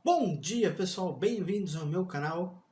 Bom dia pessoal, bem-vindos ao meu canal.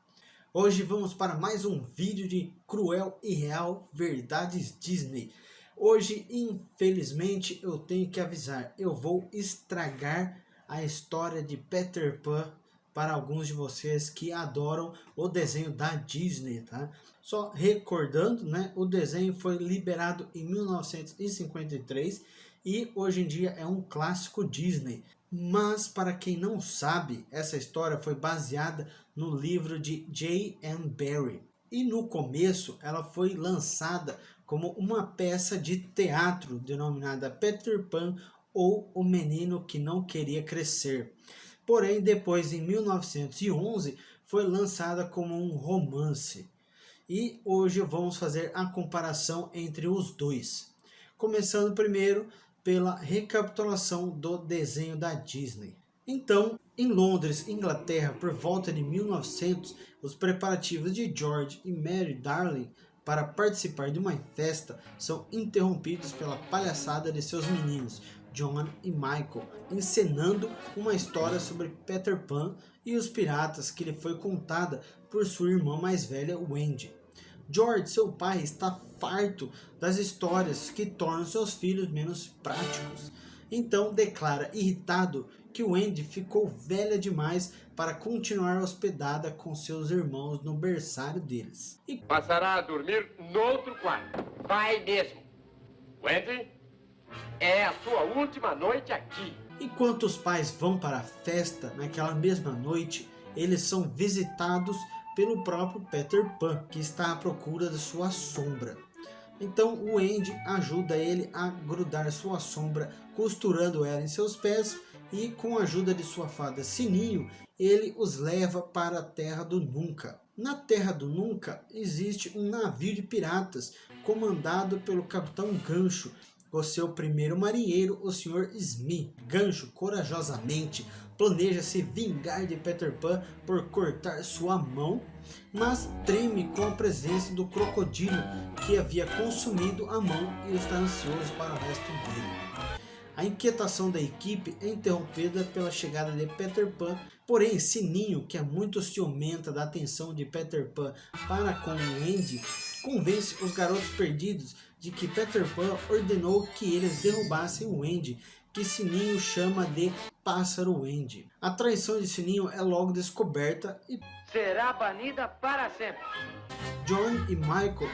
Hoje vamos para mais um vídeo de Cruel e Real Verdades Disney. Hoje, infelizmente, eu tenho que avisar, eu vou estragar a história de Peter Pan para alguns de vocês que adoram o desenho da Disney, tá? Só recordando, né, o desenho foi liberado em 1953 e hoje em dia é um clássico Disney. Mas para quem não sabe, essa história foi baseada no livro de J.M. Barrie. E no começo ela foi lançada como uma peça de teatro denominada Peter Pan ou O Menino que Não Queria Crescer. Porém, depois em 1911 foi lançada como um romance. E hoje vamos fazer a comparação entre os dois. Começando primeiro pela recapitulação do desenho da Disney. Então, em Londres, Inglaterra, por volta de 1900, os preparativos de George e Mary Darling para participar de uma festa são interrompidos pela palhaçada de seus meninos, John e Michael, encenando uma história sobre Peter Pan e os piratas que lhe foi contada por sua irmã mais velha, Wendy. George, seu pai, está farto das histórias que tornam seus filhos menos práticos. Então declara irritado que Wendy ficou velha demais para continuar hospedada com seus irmãos no berçário deles. E passará a dormir no outro quarto. Vai mesmo. Wendy, é a sua última noite aqui. Enquanto os pais vão para a festa naquela mesma noite, eles são visitados pelo próprio Peter Pan, que está à procura de sua sombra. Então o Andy ajuda ele a grudar sua sombra, costurando ela em seus pés, e com a ajuda de sua fada Sininho, ele os leva para a Terra do Nunca. Na Terra do Nunca existe um navio de piratas, comandado pelo Capitão Gancho, o seu primeiro marinheiro, o Sr. Smee. Gancho, corajosamente, planeja se vingar de Peter Pan por cortar sua mão, mas treme com a presença do crocodilo que havia consumido a mão e está ansioso para o resto dele. A inquietação da equipe é interrompida pela chegada de Peter Pan, porém Sininho, que é muito ciumenta da atenção de Peter Pan para com o Andy, convence os garotos perdidos de que Peter Pan ordenou que eles derrubassem o Andy, que Sininho chama de Pássaro Andy. A traição de Sininho é logo descoberta e será banida para sempre. John e Michael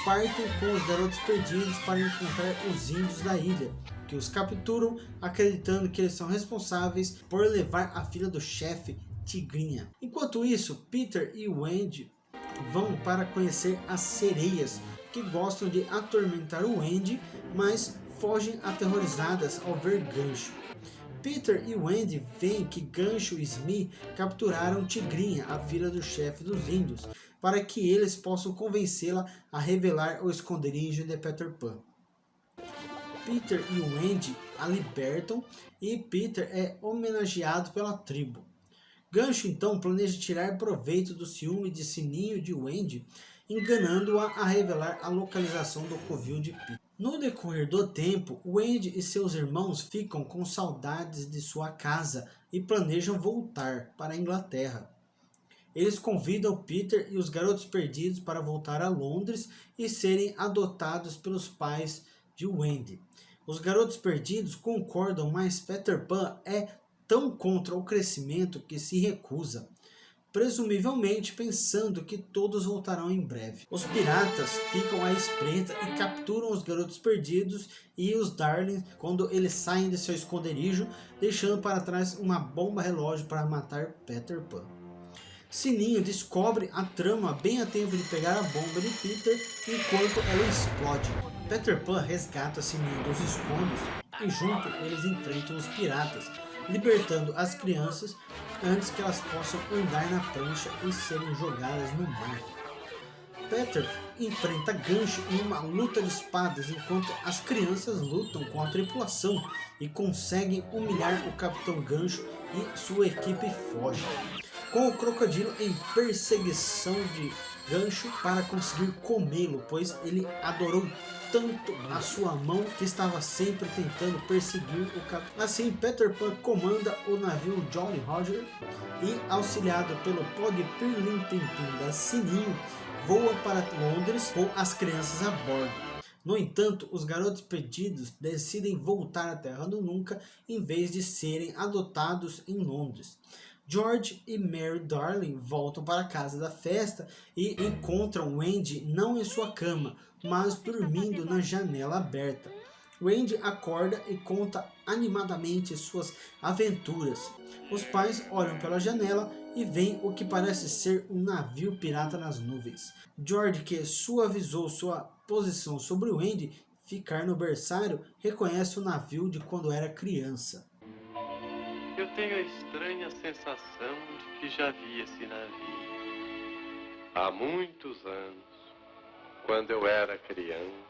partem com os garotos perdidos para encontrar os índios da ilha, que os capturam acreditando que eles são responsáveis por levar a filha do chefe, Tigrinha. Enquanto isso, Peter e Wendy vão para conhecer as sereias, que gostam de atormentar o Andy, mas fogem aterrorizadas ao ver Gancho. Peter e Wendy veem que Gancho e Smee capturaram Tigrinha, a filha do chefe dos índios, para que eles possam convencê-la a revelar o esconderijo de Peter Pan. Peter e Wendy a libertam e Peter é homenageado pela tribo. Gancho então planeja tirar proveito do ciúme de Sininho de Wendy, enganando-a a revelar a localização do covil de Peter. No decorrer do tempo, Wendy e seus irmãos ficam com saudades de sua casa e planejam voltar para a Inglaterra. Eles convidam Peter e os garotos perdidos para voltar a Londres e serem adotados pelos pais de Wendy. Os garotos perdidos concordam, mas Peter Pan é tão contra o crescimento que se recusa, presumivelmente pensando que todos voltarão em breve. Os piratas ficam à espreita e capturam os garotos perdidos e os Darlings quando eles saem de seu esconderijo, deixando para trás uma bomba relógio para matar Peter Pan. Sininho descobre a trama bem a tempo de pegar a bomba de Peter enquanto ela explode. Peter Pan resgata Sininho dos escombros e junto eles enfrentam os piratas, libertando as crianças antes que elas possam andar na prancha e serem jogadas no mar. Peter enfrenta Gancho em uma luta de espadas enquanto as crianças lutam com a tripulação e conseguem humilhar o Capitão Gancho e sua equipe foge, com o crocodilo em perseguição de Gancho para conseguir comê-lo, pois ele adorou tanto a sua mão que estava sempre tentando perseguir o capitão. Assim, Peter Pan comanda o navio Jolly Roger e, auxiliado pelo pó de pirlim-pim-pim da Sininho, voa para Londres com as crianças a bordo. No entanto, os garotos perdidos decidem voltar à Terra do Nunca em vez de serem adotados em Londres. George e Mary Darling voltam para a casa da festa e encontram Wendy não em sua cama, mas dormindo na janela aberta. Wendy acorda e conta animadamente suas aventuras. Os pais olham pela janela e veem o que parece ser um navio pirata nas nuvens. George, que suavizou sua posição sobre Wendy ficar no berçário, reconhece o navio de quando era criança. Eu tenho a estranha sensação de que já vi esse navio há muitos anos, quando eu era criança.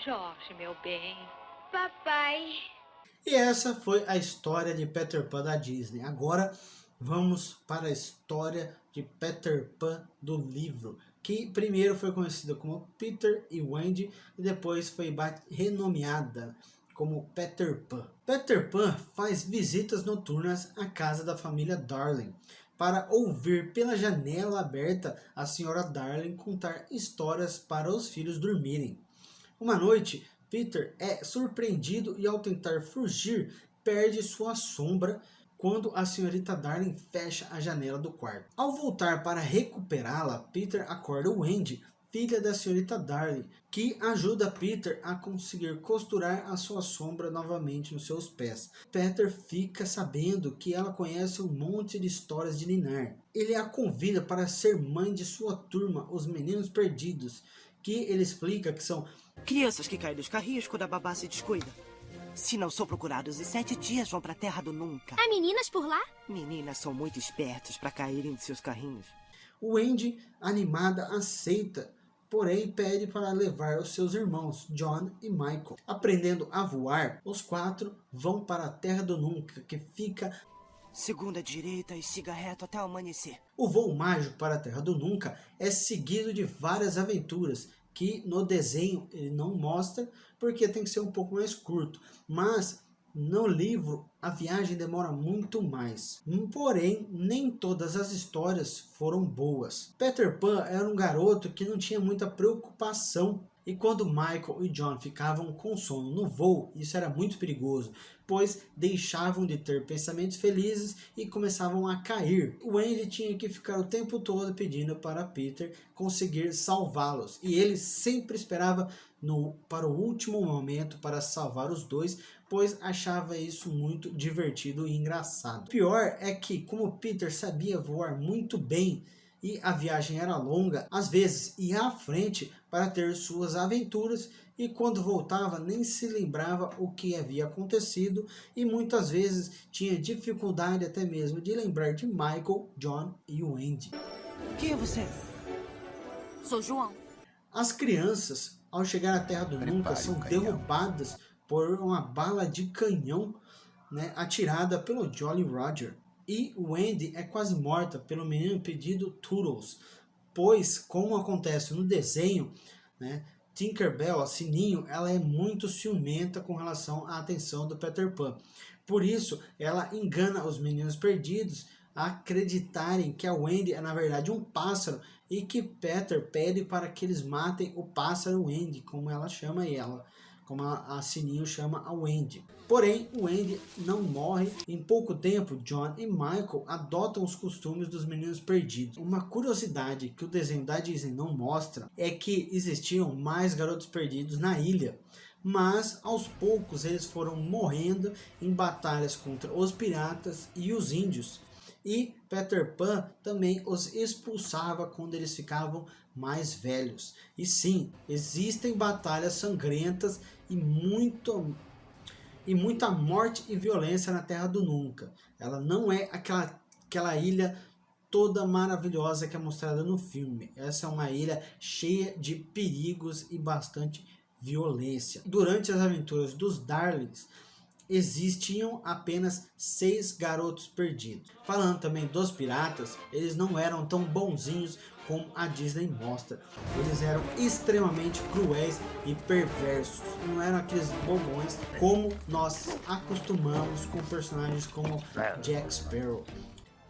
Jorge, meu bem. Papai. E essa foi a história de Peter Pan da Disney. Agora vamos para a história de Peter Pan do livro, que primeiro foi conhecida como Peter e Wendy e depois foi renomeada como Peter Pan. Peter Pan faz visitas noturnas à casa da família Darling para ouvir pela janela aberta a senhora Darling contar histórias para os filhos dormirem. Uma noite, Peter é surpreendido e, ao tentar fugir, perde sua sombra quando a senhorita Darling fecha a janela do quarto. Ao voltar para recuperá-la, Peter acorda Wendy, filha da senhorita Darling, que ajuda Peter a conseguir costurar a sua sombra novamente nos seus pés. Peter fica sabendo que ela conhece um monte de histórias de ninar. Ele a convida para ser mãe de sua turma, os Meninos Perdidos, que ele explica que são crianças que caem dos carrinhos quando a babá se descuida. Se não são procurados em 7 dias, vão pra Terra do Nunca. Há meninas por lá? Meninas são muito espertas para caírem de seus carrinhos. Wendy, animada, aceita, porém pede para levar os seus irmãos, John e Michael. Aprendendo a voar, os 4 vão para a Terra do Nunca, que fica segunda direita e siga reto até o amanhecer. O voo mágico para a Terra do Nunca é seguido de várias aventuras que no desenho ele não mostra porque tem que ser um pouco mais curto, mas no livro a viagem demora muito mais. Porém, nem todas as histórias foram boas. Peter Pan era um garoto que não tinha muita preocupação. E quando Michael e John ficavam com sono no voo, isso era muito perigoso, pois deixavam de ter pensamentos felizes e começavam a cair. O Wendy tinha que ficar o tempo todo pedindo para Peter conseguir salvá-los, e ele sempre esperava para o último momento para salvar os dois, pois achava isso muito divertido e engraçado. O pior é que, como Peter sabia voar muito bem, e a viagem era longa, às vezes ia à frente para ter suas aventuras e quando voltava nem se lembrava o que havia acontecido e muitas vezes tinha dificuldade até mesmo de lembrar de Michael, John e Wendy. Quem é você? Sou João. As crianças, ao chegar à Terra do Nunca, são derrubadas por uma bala de canhão, atirada pelo Jolly Roger. E Wendy é quase morta pelo menino pedido Toodles, pois, como acontece no desenho, Tinkerbell, a Sininho, ela é muito ciumenta com relação à atenção do Peter Pan. Por isso, ela engana os Meninos Perdidos a acreditarem que a Wendy é na verdade um pássaro e que Peter pede para que eles matem o pássaro Wendy, como ela chama ela. Como a Sininho chama a Wendy. Porém, Wendy não morre. Em pouco tempo, John e Michael adotam os costumes dos Meninos Perdidos. Uma curiosidade que o desenho da Disney não mostra é que existiam mais garotos perdidos na ilha, mas aos poucos eles foram morrendo em batalhas contra os piratas e os índios. E Peter Pan também os expulsava quando eles ficavam mais velhos. E sim, existem batalhas sangrentas e muita morte e violência na Terra do Nunca. Ela não é aquela ilha toda maravilhosa que é mostrada no filme. Essa é uma ilha cheia de perigos e bastante violência. Durante as aventuras dos Darlings, existiam apenas 6 garotos perdidos. Falando também dos piratas, eles não eram tão bonzinhos como a Disney mostra. Eles eram extremamente cruéis e perversos. Não eram aqueles bobões como nós acostumamos com personagens como Jack Sparrow.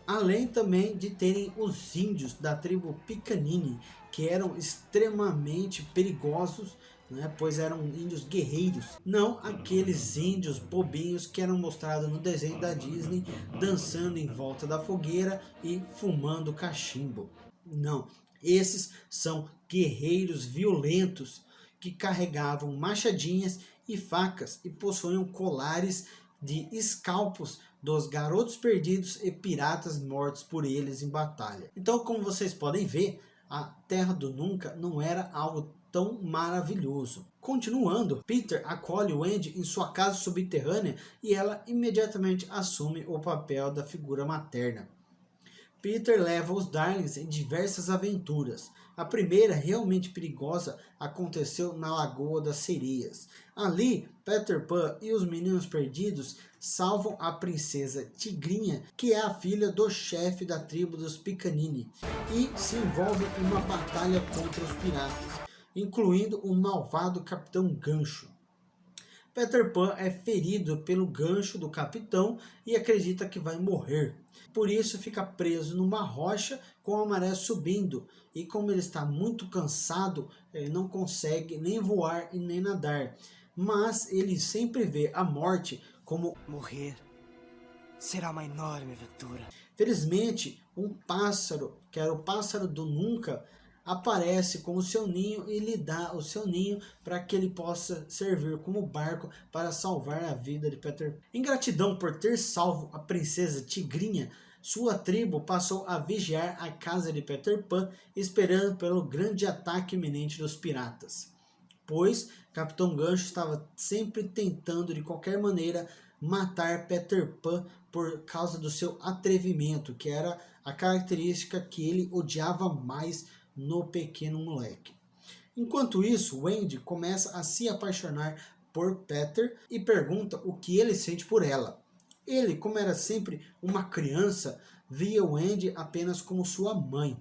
Além também de terem os índios da tribo Picanini, que eram extremamente perigosos, né, pois eram índios guerreiros, não aqueles índios bobinhos que eram mostrados no desenho da Disney, dançando em volta da fogueira e fumando cachimbo. Não, esses são guerreiros violentos que carregavam machadinhas e facas e possuíam colares de escalpos dos garotos perdidos e piratas mortos por eles em batalha. Então, como vocês podem ver, a Terra do Nunca não era algo tão maravilhoso. Continuando, Peter acolhe Wendy em sua casa subterrânea e ela imediatamente assume o papel da figura materna. Peter leva os Darlings em diversas aventuras. A primeira, realmente perigosa, aconteceu na Lagoa das Sereias. Ali, Peter Pan e os Meninos Perdidos salvam a princesa Tigrinha, que é a filha do chefe da tribo dos Picanini, e se envolvem em uma batalha contra os piratas, incluindo o malvado Capitão Gancho. Peter Pan é ferido pelo gancho do capitão e acredita que vai morrer. Por isso fica preso numa rocha com a maré subindo, e como ele está muito cansado, ele não consegue nem voar e nem nadar. Mas ele sempre vê a morte como Morrer será uma enorme aventura. Felizmente, um pássaro, que era o pássaro do Nunca, aparece com o seu ninho e lhe dá o seu ninho para que ele possa servir como barco para salvar a vida de Peter. Em gratidão por ter salvo a princesa Tigrinha, sua tribo passou a vigiar a casa de Peter Pan, esperando pelo grande ataque iminente dos piratas. Pois Capitão Gancho estava sempre tentando de qualquer maneira matar Peter Pan por causa do seu atrevimento, que era a característica que ele odiava mais no pequeno moleque. Enquanto isso, Wendy começa a se apaixonar por Peter e pergunta o que ele sente por ela. Ele, como era sempre uma criança, via Wendy apenas como sua mãe.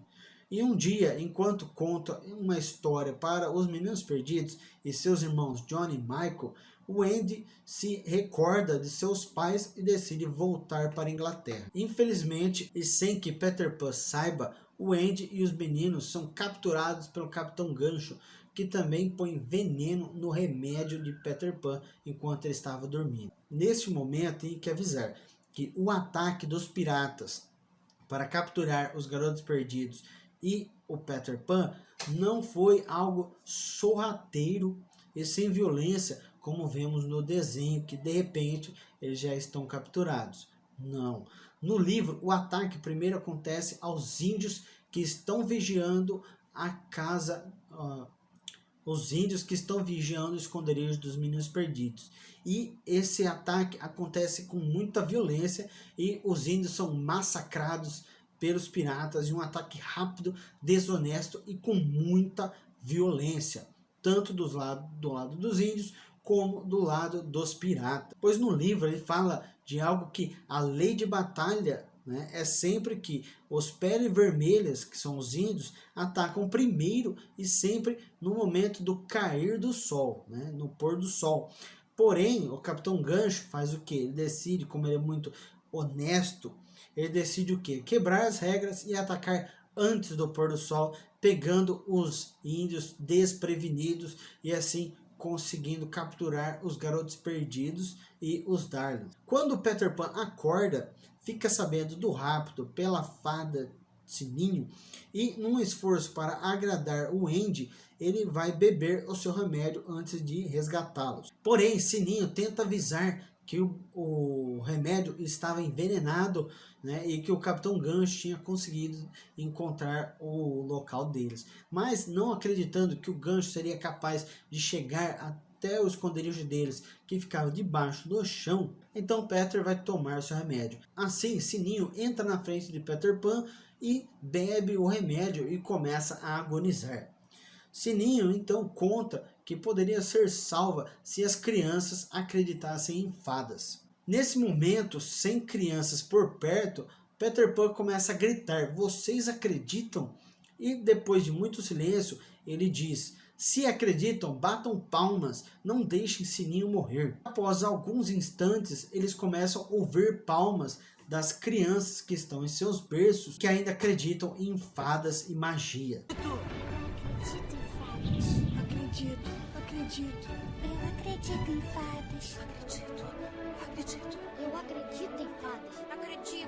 E um dia, enquanto conta uma história para os Meninos Perdidos e seus irmãos Johnny e Michael, Wendy se recorda de seus pais e decide voltar para a Inglaterra. Infelizmente, e sem que Peter Pan saiba, Wendy e os meninos são capturados pelo Capitão Gancho, que também põe veneno no remédio de Peter Pan enquanto ele estava dormindo. Neste momento, tem que avisar que o ataque dos piratas para capturar os garotos perdidos e o Peter Pan não foi algo sorrateiro e sem violência, como vemos no desenho, que de repente eles já estão capturados. Não. No livro, o ataque primeiro acontece aos índios que estão vigiando a casa, os índios que estão vigiando o esconderijo dos Meninos Perdidos. E esse ataque acontece com muita violência e os índios são massacrados pelos piratas em um ataque rápido, desonesto e com muita violência, tanto do lado dos índios como do lado dos piratas. Pois no livro ele fala de algo que a lei de batalha, né, é sempre que os pele vermelhas, que são os índios, atacam primeiro e sempre no momento do cair do sol, né, no pôr do sol. Porém, o Capitão Gancho faz o que? Ele decide, como ele é muito honesto, ele decide o que? Quebrar as regras e atacar antes do pôr do sol, pegando os índios desprevenidos e assim conseguindo capturar os garotos perdidos e os Darlings. Quando Peter Pan acorda, fica sabendo do rapto pela fada Sininho e, num esforço para agradar o Andy, ele vai beber o seu remédio antes de resgatá-los. Porém, Sininho tenta avisar que o remédio estava envenenado, né, e que o Capitão Gancho tinha conseguido encontrar o local deles. Mas não acreditando que o Gancho seria capaz de chegar até o esconderijo deles, que ficava debaixo do chão, então Peter vai tomar seu remédio. Assim, Sininho entra na frente de Peter Pan e bebe o remédio e começa a agonizar. Sininho então conta que poderia ser salva se as crianças acreditassem em fadas. Nesse momento, sem crianças por perto, Peter Pan começa a gritar: vocês acreditam? E depois de muito silêncio, ele diz: se acreditam, batam palmas, não deixem Sininho morrer. Após alguns instantes, eles começam a ouvir palmas das crianças que estão em seus berços, que ainda acreditam em fadas e magia. Acredito em fadas. Acredito. Eu acredito em fadas. Acredito. Eu acredito em fadas.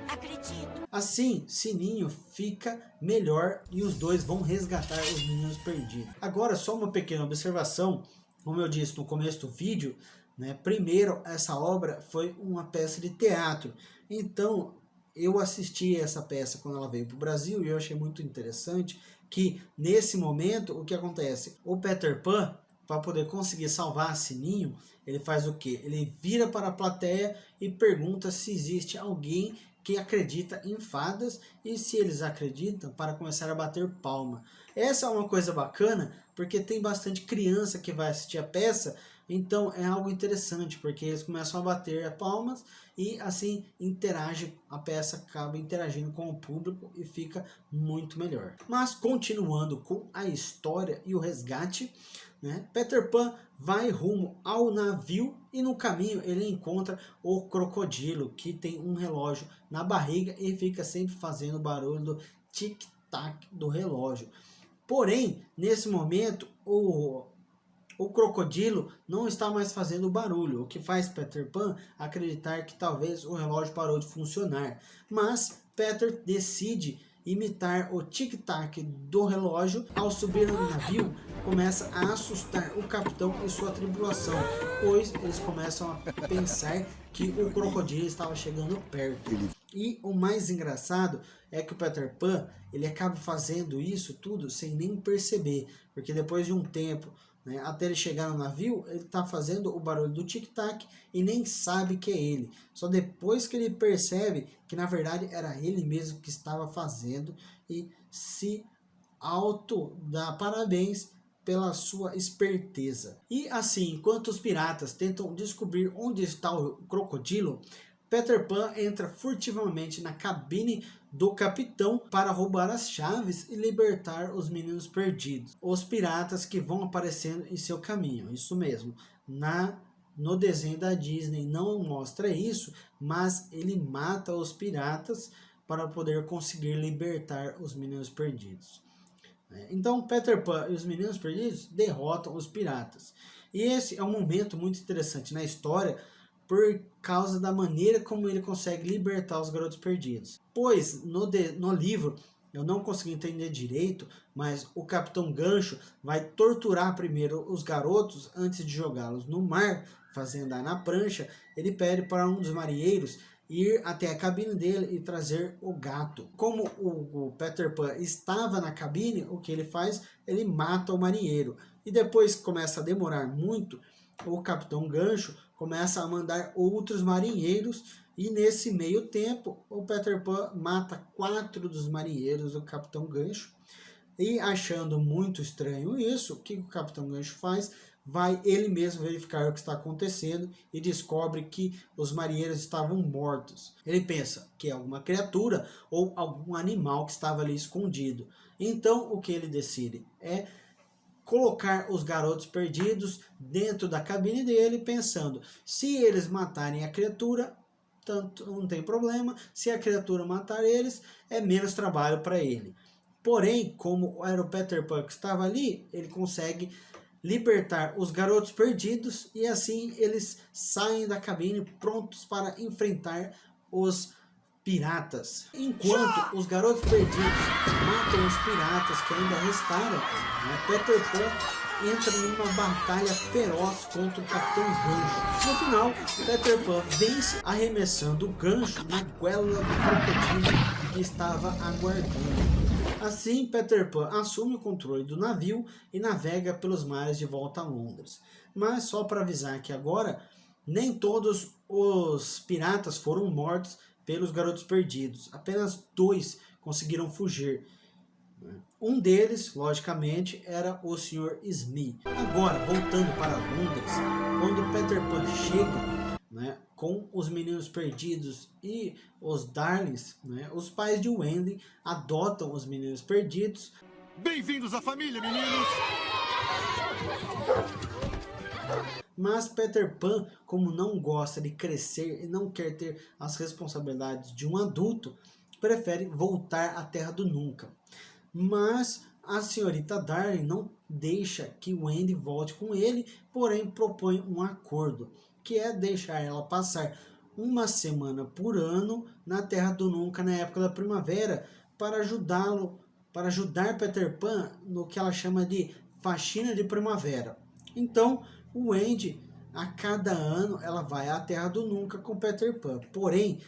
Acredito. Assim, Sininho fica melhor e os dois vão resgatar os meninos perdidos. Agora, só uma pequena observação, como eu disse no começo do vídeo, né, primeiro essa obra foi uma peça de teatro, então eu assisti essa peça quando ela veio para o Brasil e eu achei muito interessante que nesse momento o que acontece? O Peter Pan, para poder conseguir salvar Sininho, ele faz o quê? Ele vira para a plateia e pergunta se existe alguém que acredita em fadas e se eles acreditam, para começar a bater palma. Essa é uma coisa bacana porque tem bastante criança que vai assistir a peça, então é algo interessante porque eles começam a bater palmas e assim interage, a peça acaba interagindo com o público e fica muito melhor. Mas continuando com a história e o resgate, né, Peter Pan vai rumo ao navio e no caminho ele encontra o crocodilo, que tem um relógio na barriga e fica sempre fazendo barulho do tic-tac do relógio. Porém, nesse momento, o crocodilo não está mais fazendo barulho, o que faz Peter Pan acreditar que talvez o relógio parou de funcionar. Mas Peter decide imitar o tic-tac do relógio. Ao subir no navio, começa a assustar o capitão e sua tripulação, pois eles começam a pensar que o crocodilo estava chegando perto. E o mais engraçado é que o Peter Pan, ele acaba fazendo isso tudo sem nem perceber, porque depois de um tempo, né, até ele chegar no navio, ele está fazendo o barulho do tic-tac e nem sabe que é ele. Só depois que ele percebe que na verdade era ele mesmo que estava fazendo e se auto dá parabéns pela sua esperteza. E assim, enquanto os piratas tentam descobrir onde está o crocodilo, Peter Pan entra furtivamente na cabine do capitão para roubar as chaves e libertar os meninos perdidos. Os piratas que vão aparecendo em seu caminho, isso mesmo. No desenho da Disney não mostra isso, mas ele mata os piratas para poder conseguir libertar os meninos perdidos. Então Peter Pan e os meninos perdidos derrotam os piratas. E esse é um momento muito interessante na história, por causa da maneira como ele consegue libertar os garotos perdidos. Pois no livro, eu não consegui entender direito, mas o Capitão Gancho vai torturar primeiro os garotos antes de jogá-los no mar, fazendo andar na prancha. Ele pede para um dos marinheiros ir até a cabine dele e trazer o gato. Como o Peter Pan estava na cabine, o que ele faz? Ele mata o marinheiro. E depois que começa a demorar muito, o Capitão Gancho começa a mandar outros marinheiros e nesse meio tempo o Peter Pan mata 4 dos marinheiros do Capitão Gancho. E achando muito estranho isso, o que o Capitão Gancho faz? Vai ele mesmo verificar o que está acontecendo e descobre que os marinheiros estavam mortos. Ele pensa que é alguma criatura ou algum animal que estava ali escondido. Então o que ele decide é colocar os garotos perdidos dentro da cabine dele, pensando, se eles matarem a criatura, tanto não tem problema, se a criatura matar eles, é menos trabalho para ele. Porém, como era o Peter Pan que estava ali, ele consegue libertar os garotos perdidos e assim eles saem da cabine prontos para enfrentar os piratas. Enquanto os garotos perdidos matam os piratas que ainda restaram, Peter Pan entra numa batalha feroz contra o Capitão Gancho. No final, Peter Pan vence arremessando o gancho na goela do crocodilo que estava aguardando. Assim, Peter Pan assume o controle do navio e navega pelos mares de volta a Londres. Mas só para avisar que agora, nem todos os piratas foram mortos pelos garotos perdidos. Apenas 2 conseguiram fugir. Um deles, logicamente, era o Sr. Smee. Agora, voltando para Londres, quando Peter Pan chega, né, com os meninos perdidos e os Darlings, né, os pais de Wendy adotam os meninos perdidos. Bem-vindos à família, meninos! Mas Peter Pan, como não gosta de crescer e não quer ter as responsabilidades de um adulto, prefere voltar à Terra do Nunca. Mas a senhorita Darling não deixa que Wendy volte com ele, porém propõe um acordo, que é deixar ela passar uma semana por ano na Terra do Nunca na época da primavera para ajudar Peter Pan no que ela chama de faxina de primavera. Então, o Wendy, a cada ano, ela vai à Terra do Nunca com Peter Pan. Porém,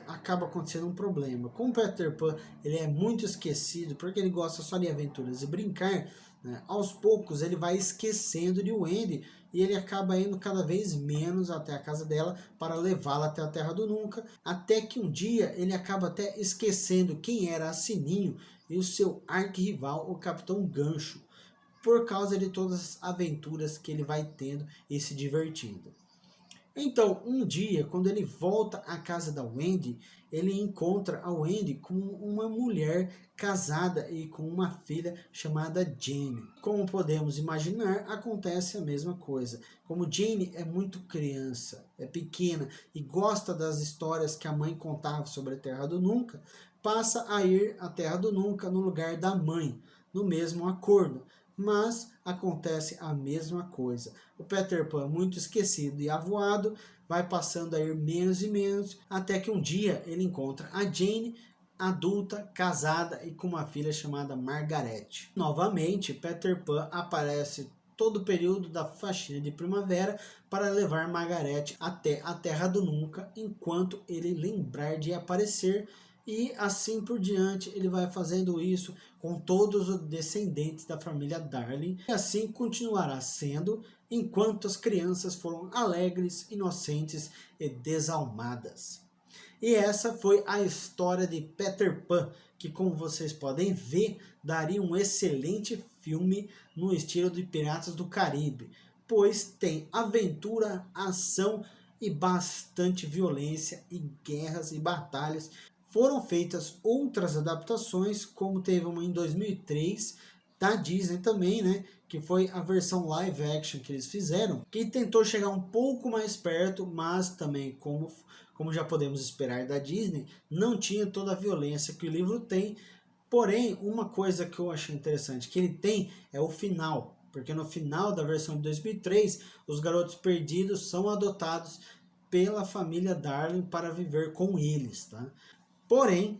acaba acontecendo um problema. Como Peter Pan ele é muito esquecido, porque ele gosta só de aventuras e brincar, né? Aos poucos ele vai esquecendo de Wendy e ele acaba indo cada vez menos até a casa dela para levá-la até a Terra do Nunca, até que um dia ele acaba até esquecendo quem era a Sininho e o seu arquirrival, o Capitão Gancho, por causa de todas as aventuras que ele vai tendo e se divertindo. Então, um dia, quando ele volta à casa da Wendy, ele encontra a Wendy com uma mulher casada e com uma filha chamada Jane. Como podemos imaginar, acontece a mesma coisa. Como Jane é muito criança, é pequena e gosta das histórias que a mãe contava sobre a Terra do Nunca, passa a ir à Terra do Nunca no lugar da mãe, no mesmo acordo. Mas acontece a mesma coisa. O Peter Pan, muito esquecido e avoado, vai passando a ir menos e menos, até que um dia ele encontra a Jane, adulta, casada e com uma filha chamada Margaret. Novamente, Peter Pan aparece todo o período da faxina de primavera para levar Margaret até a Terra do Nunca, enquanto ele lembrar de aparecer. E assim por diante, ele vai fazendo isso com todos os descendentes da família Darling. E assim continuará sendo, enquanto as crianças foram alegres, inocentes e desalmadas. E essa foi a história de Peter Pan, que, como vocês podem ver, daria um excelente filme no estilo de Piratas do Caribe, pois tem aventura, ação e bastante violência e guerras e batalhas. Foram feitas outras adaptações, como teve uma em 2003, da Disney também, né? Que foi a versão live action que eles fizeram, que tentou chegar um pouco mais perto, mas também, como já podemos esperar da Disney, não tinha toda a violência que o livro tem. Porém, uma coisa que eu achei interessante que ele tem é o final, porque no final da versão de 2003, os garotos perdidos são adotados pela família Darling para viver com eles, tá? Porém,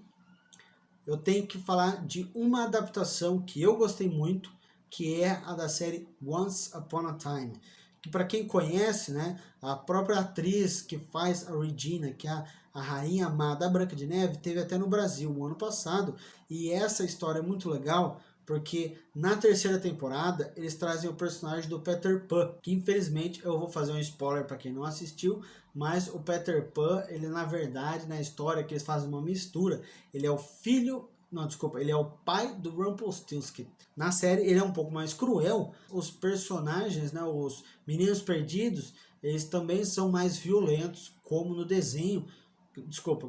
eu tenho que falar de uma adaptação que eu gostei muito, que é a da série Once Upon a Time. Que, para quem conhece, né, a própria atriz que faz a Regina, que é a rainha má da Branca de Neve, teve até no Brasil o ano passado. E essa história é muito legal, porque na terceira temporada eles trazem o personagem do Peter Pan, que infelizmente eu vou fazer um spoiler para quem não assistiu, mas o Peter Pan, ele na verdade, na história que eles fazem uma mistura, ele é o filho, não, desculpa, ele é o pai do Rumpelstiltskin. Na série ele é um pouco mais cruel, os personagens, né, os meninos perdidos, eles também são mais violentos, como no desenho,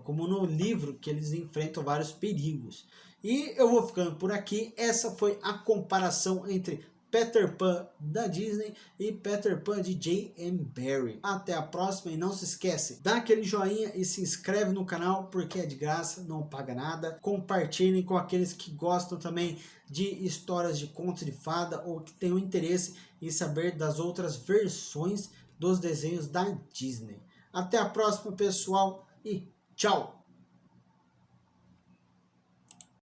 como no livro, que eles enfrentam vários perigos. E eu vou ficando por aqui. Essa foi a comparação entre Peter Pan da Disney e Peter Pan de J.M. Barrie. Até a próxima e não se esquece, dá aquele joinha e se inscreve no canal porque é de graça, não paga nada. Compartilhem com aqueles que gostam também de histórias de contos de fada ou que tenham interesse em saber das outras versões dos desenhos da Disney. Até a próxima, pessoal, e tchau!